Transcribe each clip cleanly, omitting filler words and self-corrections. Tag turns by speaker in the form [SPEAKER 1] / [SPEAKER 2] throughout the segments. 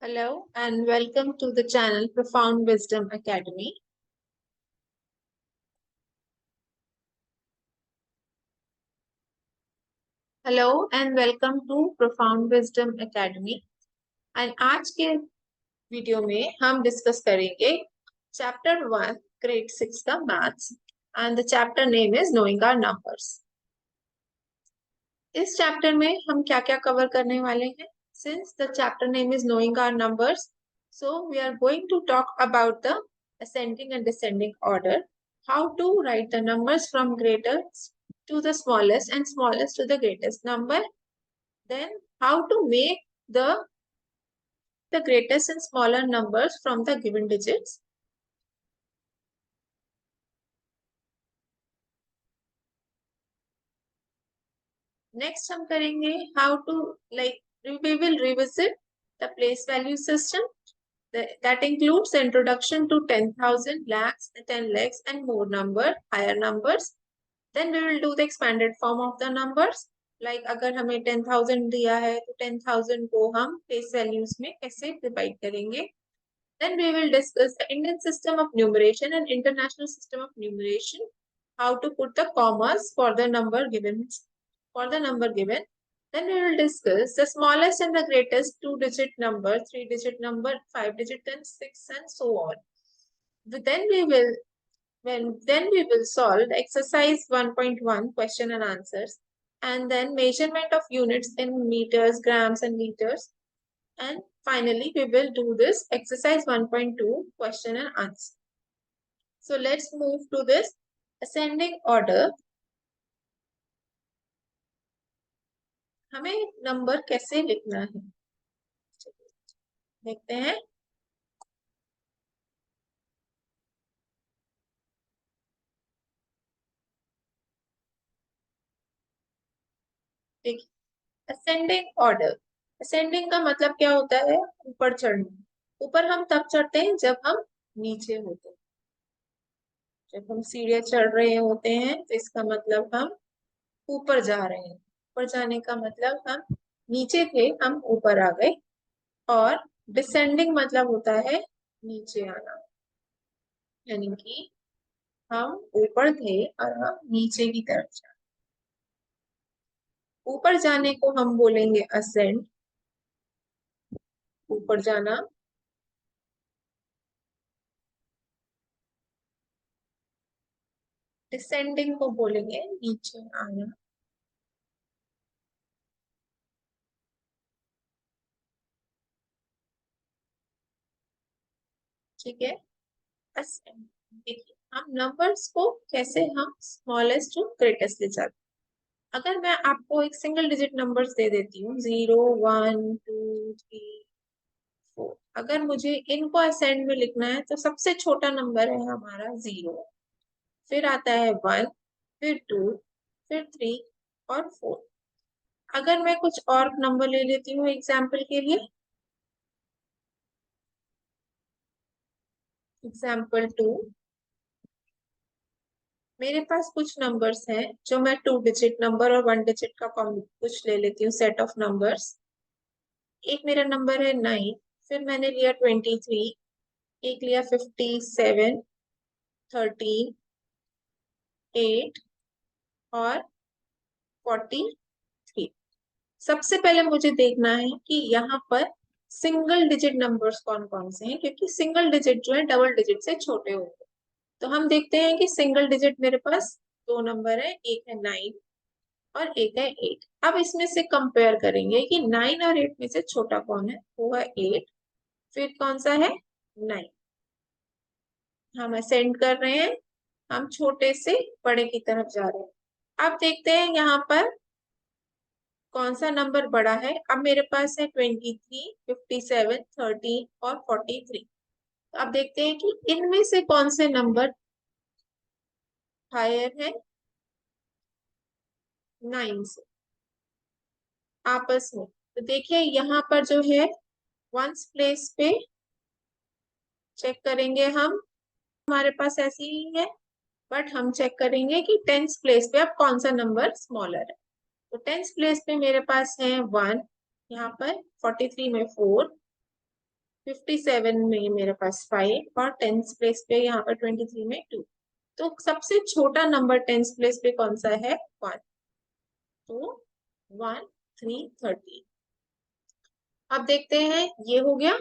[SPEAKER 1] Hello and welcome to the channel Profound Wisdom Academy. Hello and welcome to Profound Wisdom Academy. And आज के video में हम discuss करेंगे chapter 1 grade 6 का maths and the chapter name is knowing our numbers. इस chapter में हम क्या क्या कवर करने वाले हैं? Since the chapter name is knowing our numbers, so we are going to talk about the ascending and descending order, how to write the numbers from greatest to the smallest and smallest to the greatest number, then how to make the greatest and smaller numbers from the given digits. Next हम करेंगे how to we will revisit the place value system. That includes the introduction to 10,000, lakhs, 10 lakhs and more higher numbers. Then we will do the expanded form of the numbers. Like अगर हमें 10,000 दिया है तो 10,000 को हम place values में कैसे divide करेंगे. Then we will discuss the Indian system of numeration and international system of numeration. How to put the commas for the number given. Then we will discuss the smallest and the greatest 2-digit number, 3-digit number, 5-digit and 6 and so on. Then we will solve the exercise 1.1 question and answers, and then measurement of units in meters, grams and liters. And finally, we will do this exercise 1.2 question and answer. So let's move to this ascending order. हमें number कैसे लिखना है देखते हैं. देखिए, ascending order. Ascending का मतलब क्या होता है? ऊपर चढ़ना. ऊपर हम तब चढ़ते हैं जब हम नीचे होते हैं. जब हम सीढ़ियां चढ़ रहे होते हैं तो इसका मतलब हम ऊपर जा रहे हैं. ऊपर जाने का मतलब हम नीचे थे, हम ऊपर आ गए. और डिसेंडिंग मतलब होता है नीचे आना, यानी कि हम ऊपर थे और हम नीचे की तरफ जा. ऊपर जाने को हम बोलेंगे असेंड, ऊपर जाना. डिसेंडिंग को बोलेंगे नीचे आना. ठीक है. असेंड. देखिए, हम नंबर्स को कैसे हम स्मॉलेस्ट टू ग्रेटेस्ट ले जाते हैं. अगर मैं आपको एक सिंगल डिजिट नंबर्स दे देती हूँ 0, 1, 2, 3, 4, अगर मुझे इनको असेंड में लिखना है तो सबसे छोटा नंबर है हमारा 0, फिर आता है 1, फिर 2, फिर 3 और 4. अगर मैं कुछ और नंबर ले लेती हूँ एग्जाम्पल के लिए, एग्जाम्पल 2, मेरे पास कुछ नंबर्स हैं जो मैं 2 डिजिट नंबर और 1 डिजिट का कुछ ले लेती हूँ सेट ऑफ नंबर्स. एक मेरा नंबर है 9, फिर मैंने लिया 23, एक लिया 57, 13, 8 और 43. सबसे पहले मुझे देखना है कि यहाँ पर सिंगल डिजिट नंबर्स कौन कौन से हैं, क्योंकि सिंगल डिजिट जो है डबल डिजिट से छोटे होते हैं. तो हम देखते हैं कि सिंगल डिजिट मेरे पास दो नंबर है, एक है 9 और एक है 8. अब इसमें से कंपेयर करेंगे कि 9 और 8 में से छोटा कौन है. वो है 8, फिर कौन सा है 9. हम असेंड कर रहे हैं, हम छोटे से बड़े की तरफ जा रहे हैं. अब देखते हैं यहाँ पर कौन सा नंबर बड़ा है. अब मेरे पास है 23, 57, 13 और 43. अब देखते हैं कि इनमें से कौन से नंबर हायर है 9 से आपस में. तो देखिए यहाँ पर जो है वंस प्लेस पे चेक करेंगे हम, हमारे पास ऐसी ही है, बट हम चेक करेंगे कि टेंस प्लेस पे अब कौन सा नंबर स्मॉलर है. तो टेंस प्लेस पे मेरे पास है 1, यहाँ पर 43 में 4, 57 में मेरे पास 5 और टेंथ प्लेस पे यहाँ पर 23 में 2। तो सबसे छोटा नंबर टेंथ प्लेस पे कौन सा है? 1। तो 1 3 30। अब देखते हैं, ये हो गया।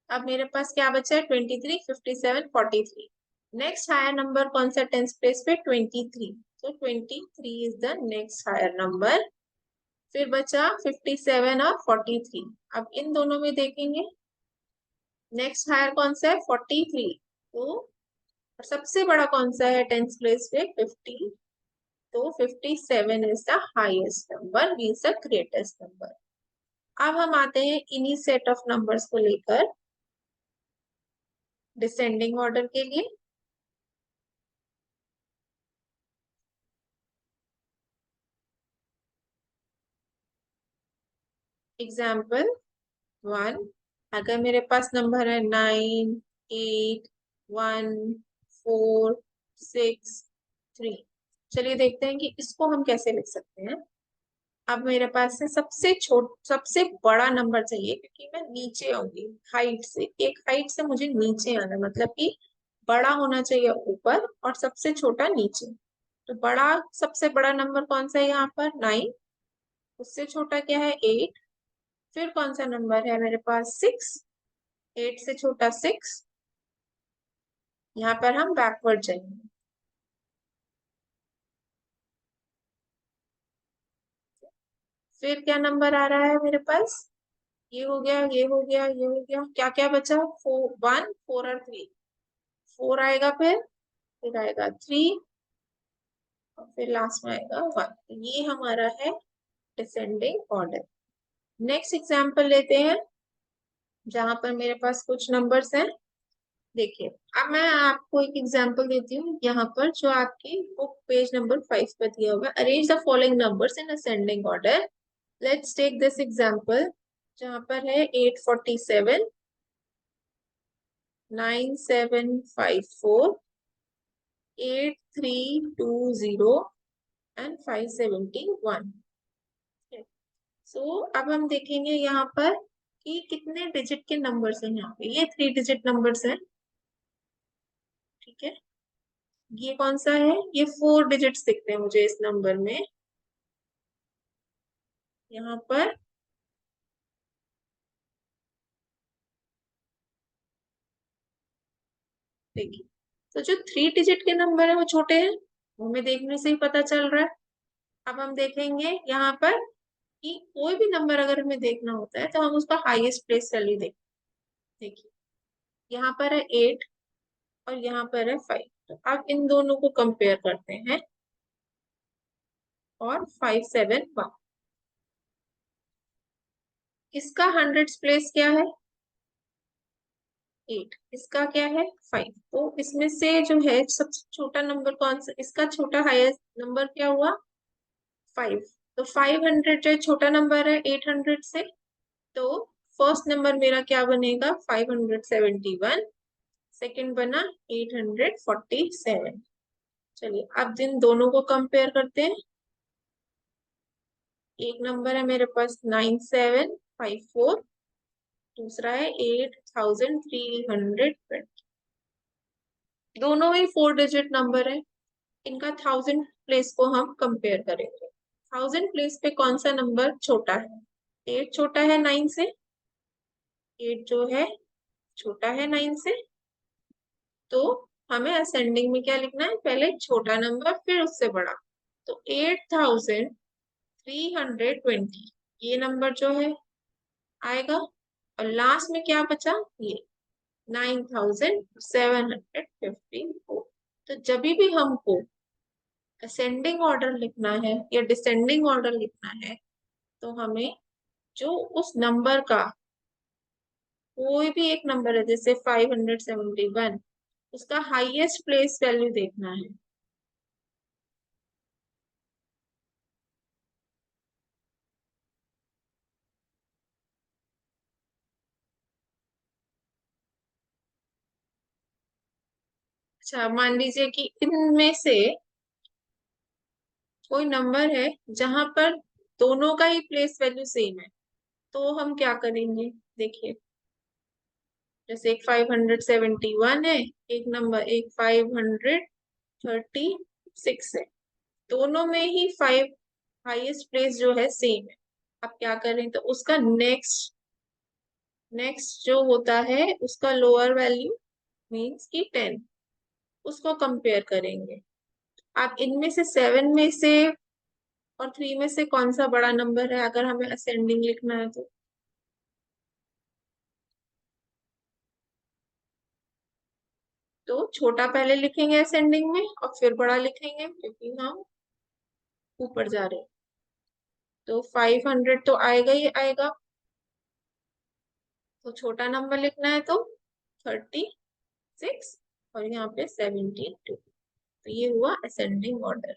[SPEAKER 1] अब मेरे पास क्या बचा है? 23 57 43। नेक्स्ट हायर नंबर कौन सा टेंथ प्लेस पे? 23। तो 23 is the next higher number. फिर बचा 57 और 43। अब इन दोनों में देखेंगे नेक्स्ट हायर कौन सा है? 43। तो और सबसे बड़ा कौन सा है टेंथ प्लेस पे? 50। तो 57 is the highest number, means the greatest number. अब हम आते हैं इन्हीं सेट ऑफ नंबर्स को लेकर डिसेंडिंग ऑर्डर के लिए। एग्जाम्पल 1। अगर मेरे पास नंबर है 9 8 1 4 6 3। चलिए देखते हैं कि इसको हम कैसे लिख सकते हैं। अब मेरे पास है सबसे बड़ा नंबर चाहिए, क्योंकि मैं नीचे आऊंगी हाइट से। एक हाइट से मुझे नीचे आना, मतलब कि बड़ा होना चाहिए ऊपर और सबसे छोटा नीचे। तो सबसे बड़ा नंबर कौन सा है यहाँ पर? 9। उससे छोटा क्या है? 8। फिर कौन सा नंबर है मेरे पास? 6। 8 से छोटा 6। यहाँ पर हम बैकवर्ड जाएंगे। फिर क्या नंबर आ रहा है मेरे पास? ये हो गया, ये हो गया, ये हो गया। क्या क्या बचा? 1 4 और 3। 4 आएगा, फिर आएगा 3 और फिर लास्ट में आएगा 1। ये हमारा है डिसेंडिंग ऑर्डर। नेक्स्ट एग्जाम्पल लेते हैं, जहां पर मेरे पास कुछ नंबर्स हैं। देखिए, अब मैं आपको एक एग्जांपल देती हूँ यहाँ पर, जो आपकी बुक पेज नंबर 5 पर दिया हुआ है। Arrange the following numbers in ascending order. Let's take this example, जहाँ पर है 847 9754 8320 एंड 571। सो अब हम देखेंगे यहाँ पर कि कितने डिजिट के नंबर्स हैं। यहाँ पे ये 3 डिजिट नंबर्स हैं, ठीक है। ये कौन सा है? ये 4 डिजिट्स दिखते हैं मुझे इस नंबर में। यहाँ पर देखिए, तो जो 3 डिजिट के नंबर है वो छोटे हैं, वो हमें देखने से ही पता चल रहा है। अब हम देखेंगे यहाँ पर कि कोई भी नंबर अगर हमें देखना होता है तो हम उसका हाईएस्ट प्लेस वैल्यू देखिए, यहाँ पर है 8 और यहाँ पर है 5। तो अब इन दोनों को कंपेयर करते हैं। और 571, इसका हंड्रेड्स प्लेस क्या है? 8। इसका क्या है? 5। तो इसमें से जो है सबसे छोटा नंबर कौन सा? इसका छोटा हाईएस्ट नंबर क्या हुआ? 5। तो 500 जो छोटा नंबर है 800 से, तो फर्स्ट नंबर मेरा क्या बनेगा? 571। सेकंड बना 847। चलिए अब जिन दोनों को कंपेयर करते हैं। एक नंबर है मेरे पास 9754, दूसरा है 8320। दोनों ही 4 डिजिट नंबर है। इनका 1000 प्लेस को हम कंपेयर करेंगे। 1000 प्लेस पे कौन सा नंबर छोटा है? 8 छोटा है 9 से। 8 जो है छोटा है 9 से। तो हमें असेंडिंग में क्या लिखना है? पहले छोटा नंबर फिर उससे बड़ा। तो 8320 ये नंबर जो है आएगा। और लास्ट में क्या बचा? ये 9754। तो जब भी हमको असेंडिंग ऑर्डर लिखना है या डिसेंडिंग ऑर्डर लिखना है, तो हमें जो उस नंबर का कोई भी एक नंबर है, जैसे 571, उसका हाईएस्ट प्लेस वैल्यू देखना है। अच्छा, मान लीजिए कि इनमें से कोई नंबर है जहां पर दोनों का ही प्लेस वैल्यू सेम है, तो हम क्या करेंगे? देखिए, जैसे एक 571 है, एक नंबर एक 536 है, दोनों में ही 5 हाईएस्ट प्लेस जो है सेम है। अब क्या करें, तो उसका नेक्स्ट नेक्स्ट जो होता है उसका लोअर वैल्यू मीन्स की 10, उसको कंपेयर करेंगे। आप इनमें से 7 में से और 3 में से कौन सा बड़ा नंबर है अगर हमें असेंडिंग लिखना है तो? छोटा पहले लिखेंगे असेंडिंग में और फिर बड़ा लिखेंगे क्योंकि हम ऊपर जा रहे हैं। तो 500 तो आएगा ही आएगा, तो छोटा नंबर लिखना है तो 36 और यहाँ पे 72। तो ये हुआ असेंडिंग ऑर्डर।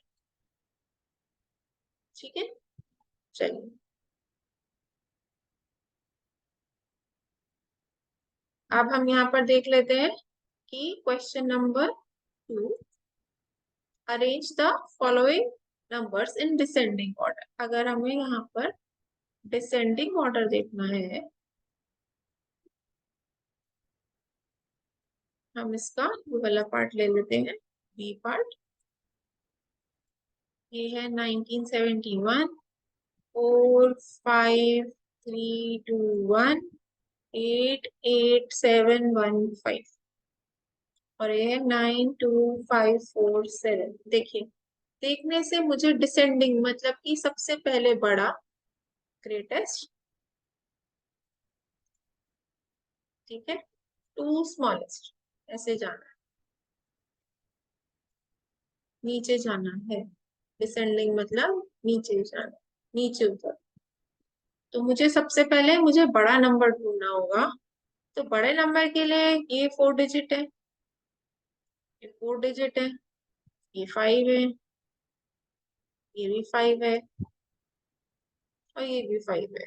[SPEAKER 1] ठीक है, चलिए अब हम यहाँ पर देख लेते हैं कि question number 2, arrange the following numbers in descending order. अगर हमें यहाँ पर डिसेंडिंग ऑर्डर देखना है, हम इसका ये वाला पार्ट ले लेते हैं, बी पार्ट। ये है 1971, 45321 88715 और ये है 92547। देखिए, देखने से मुझे डिसेंडिंग मतलब कि सबसे पहले बड़ा, ग्रेटेस्ट, ठीक है, टू स्मॉलेस्ट, ऐसे जाना है, नीचे जाना है। डिसेंडिंग मतलब नीचे जाना, नीचे उतर। तो मुझे सबसे पहले मुझे बड़ा नंबर ढूंढना होगा। तो बड़े नंबर के लिए ये 4 डिजिट है, ये 4 डिजिट है, ये 5 है, ये भी 5 है और ये भी 5 है।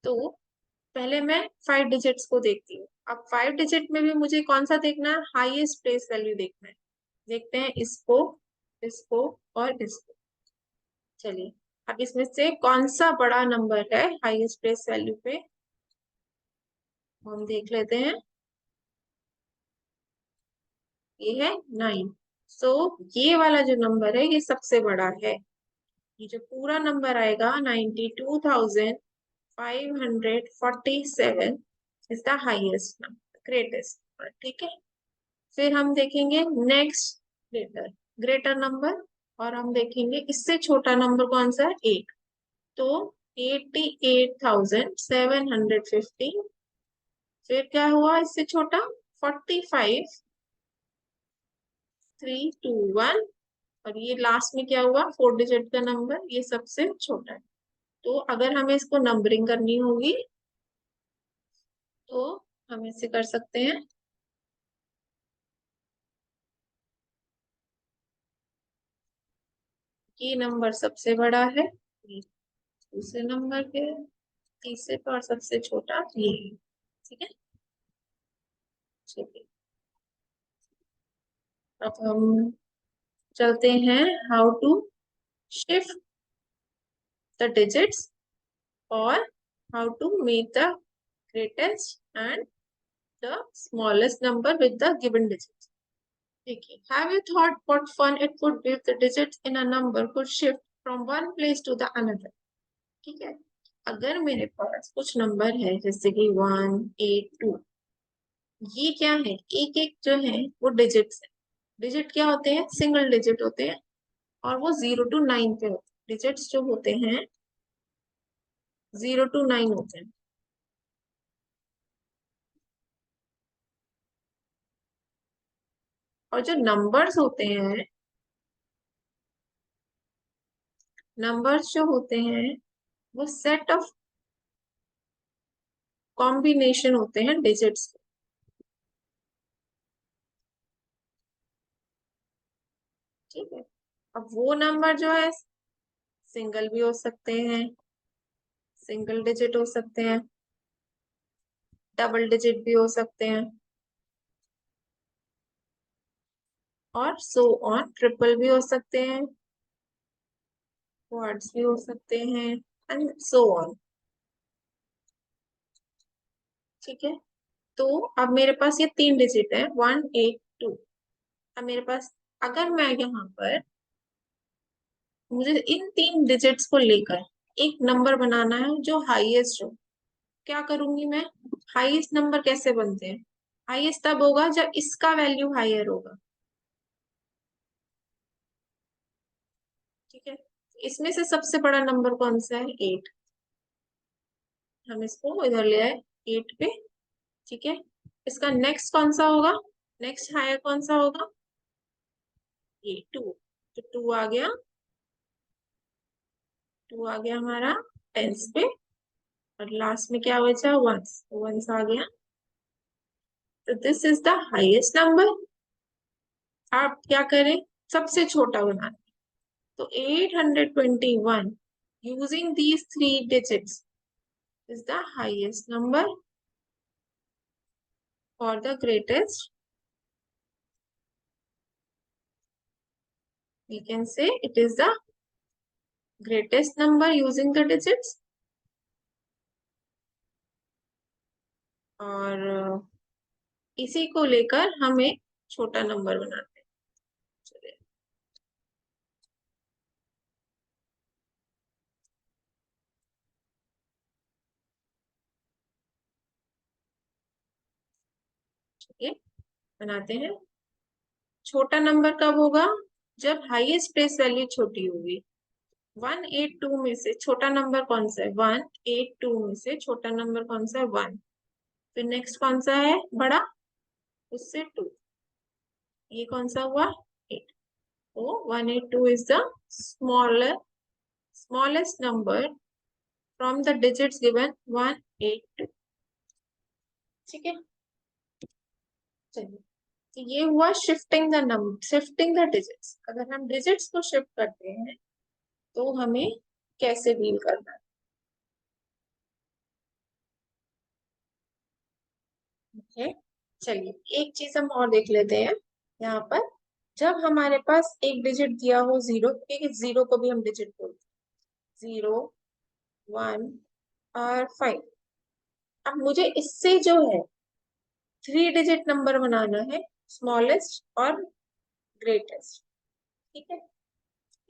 [SPEAKER 1] तो पहले मैं 5 डिजिट्स को देखती हूँ। अब 5 डिजिट में भी मुझे कौन सा देखना है, हाईएस्ट प्लेस वैल्यू देखना है। देखते हैं इसको, इसको और इसको। चलिए, अब इसमें से कौन सा बड़ा नंबर है हाईएस्ट प्लेस वैल्यू पे, हम देख लेते हैं। ये है 9। सो ये वाला जो नंबर है ये सबसे बड़ा है। ये जो पूरा नंबर आएगा 92,547 is the highest number, greatest number. ठीक है, फिर हम देखेंगे नेक्स्ट ग्रेटर ग्रेटर नंबर, और हम देखेंगे इससे छोटा नंबर कौन सा है, 8। तो 88,750, फिर क्या हुआ इससे छोटा, 45,321, और ये लास्ट में क्या हुआ, 4 डिजिट का नंबर, ये सबसे छोटा है। तो अगर हमें इसको नंबरिंग करनी होगी तो हम इसे कर सकते हैं। ये नंबर सबसे बड़ा है, ये दूसरे नंबर पे, तीसरे पे, और सबसे छोटा ये है। ठीक है, चलिए अब हम चलते हैं how to shift the digits और how to make the greatest and the smallest number with the given digits. देखिए, have you thought what fun it would be if the digits in a number could shift from one place to the another? ठीक है, अगर मेरे पास कुछ number है जैसे कि 182, ये क्या है, एक एक जो है वो डिजिट्स है। डिजिट क्या होते हैं, सिंगल डिजिट होते हैं, और वो 0 to 9 पे होते हैं। डिजिट्स जो होते हैं 0 to 9 होते हैं। और जो नंबर्स होते हैं, नंबर्स जो होते हैं वो सेट ऑफ कॉम्बिनेशन होते हैं डिजिट्स। ठीक है, अब वो नंबर जो है सिंगल भी हो सकते हैं, सिंगल डिजिट हो सकते हैं, डबल डिजिट भी हो सकते हैं, और सो ऑन, ट्रिपल भी हो सकते हैं, क्वाड्स भी हो सकते हैं, एंड सो ऑन। ठीक है, तो अब मेरे पास ये 3 डिजिट है 182। अब मेरे पास, अगर मैं यहाँ पर, मुझे इन 3 डिजिट्स को लेकर एक नंबर बनाना है जो हाईएस्ट हो, क्या करूंगी मैं? हाईएस्ट नंबर कैसे बनते हैं? हाईएस्ट तब होगा जब इसका वैल्यू हायर होगा। ठीक है, इसमें से सबसे बड़ा नंबर कौन सा है? 8। हम इसको इधर ले आए 8 पे। ठीक है, इसका नेक्स्ट कौन सा होगा? नेक्स्ट हायर कौन सा होगा? ये 2। तो 2 आ गया, 2 आ गया हमारा टेंस पे। और लास्ट में क्या बचा? वंस, वंस आ गया। तो this is the highest number. आप क्या करें? सबसे छोटा बनाना। तो 821 using these 3 digits is the highest number or the greatest. We can say it is the greatest number using the digits. और इसी को लेकर हम एक छोटा नंबर बनाते हैं। चलिए, चलिए बनाते हैं। छोटा नंबर कब होगा? जब हाईएस्ट प्लेस वैल्यू छोटी होगी। 182 में से छोटा नंबर कौन सा है? 182 में से छोटा नंबर कौन सा है? 1। फिर नेक्स्ट कौन सा है बड़ा? उससे 2। ये कौन सा हुआ? 8। तो 182 is the smallest number from the digits given 182। ठीक है, चलिए, तो ये हुआ shifting the number, shifting the digits. अगर हम डिजिट्स को शिफ्ट करते हैं तो हमें कैसे डील करना है? ठीक है, चलिए एक चीज हम और देख लेते हैं यहाँ पर। जब हमारे पास एक डिजिट दिया हो 0, ठीक है, 0 को भी हम डिजिट बोलते हैं, 0, 1 और 5। अब मुझे इससे जो है 3 डिजिट नंबर बनाना है, स्मॉलेस्ट और ग्रेटेस्ट। ठीक है,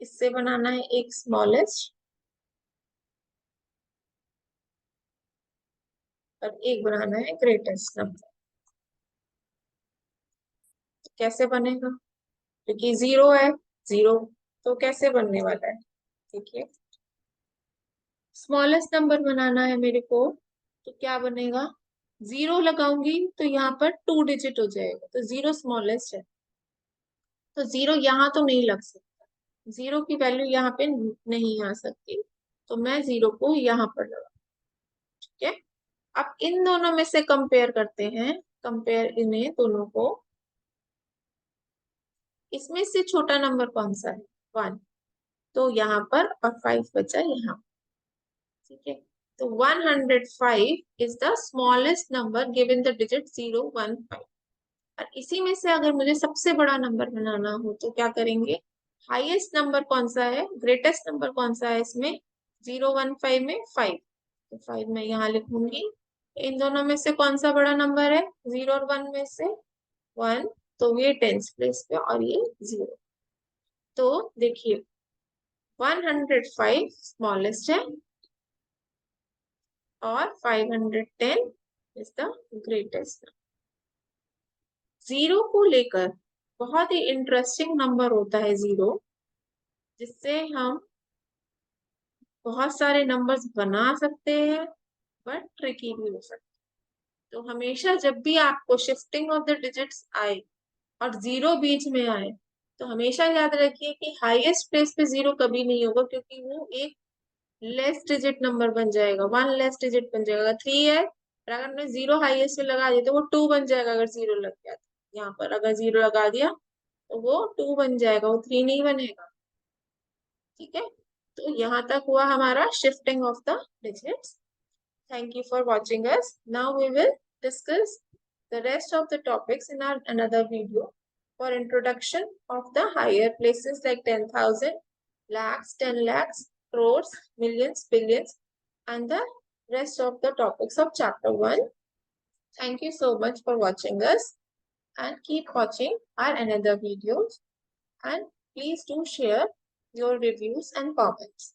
[SPEAKER 1] इससे बनाना है एक स्मॉलेस्ट और एक बनाना है ग्रेटेस्ट नंबर। तो कैसे बनेगा? क्योंकि 0 है, 0 तो कैसे बनने वाला है? देखिए, स्मॉलेस्ट नंबर बनाना है मेरे को, तो क्या बनेगा? 0 लगाऊंगी तो यहाँ पर 2 डिजिट हो जाएगा, तो 0 स्मॉलेस्ट है। तो 0 यहाँ तो नहीं लग सकता, 0 की वैल्यू यहाँ पे नहीं आ सकती, तो मैं 0 को यहाँ पर लगा। ठीक है, अब इन दोनों में से कंपेयर करते हैं, कंपेयर इन्हें दोनों को। इसमें से छोटा नंबर कौन सा है? 1। तो यहाँ पर, और 5 बचा यहाँ। ठीक है, तो 105 is the smallest number given the digit 015। और इसी में से अगर मुझे सबसे बड़ा नंबर बनाना हो तो क्या करेंगे? हाईएस्ट नंबर कौन सा है, ग्रेटेस्ट नंबर कौन सा है इसमें? 015 में 5, तो 5 मैं यहाँ लिखूंगी। इन दोनों में से कौन सा बड़ा नंबर है? 0 और 1 में से 1, तो ये टेंस प्लेस पे और ये 0। तो देखिए, 105 स्मॉलेस्ट है और 510 इज द ग्रेटेस्ट। 0 को लेकर बहुत ही इंटरेस्टिंग नंबर होता है 0, जिससे हम बहुत सारे नंबर्स बना सकते हैं, बट ट्रिकी भी हो सकते हैं। तो हमेशा जब भी आपको शिफ्टिंग ऑफ द डिजिट्स आए और 0 बीच में आए, तो हमेशा याद रखिए कि हाईएस्ट प्लेस पे 0 कभी नहीं होगा, क्योंकि वो एक लेस डिजिट नंबर बन जाएगा, 1 लेस डिजिट बन जाएगा। अगर 3 है और अगर हमने 0 हाईएस्ट में लगा दिया तो वो 2 बन जाएगा। अगर 0 लग गया तो यहाँ पर अगर 0 लगा दिया तो वो 2 बन जाएगा, वो 3 नहीं बनेगा। ठीक है, तो यहाँ तक हुआ हमारा shifting of the digits. Thank you for watching us. Now we will discuss the rest of the topics in our another video. For introduction of the higher places like 10,000, lakhs, 10 lakhs, crores, millions, billions, and the rest of the topics of chapter 1. Thank you so much for watching us, and keep watching our another videos, and please do share your reviews and comments.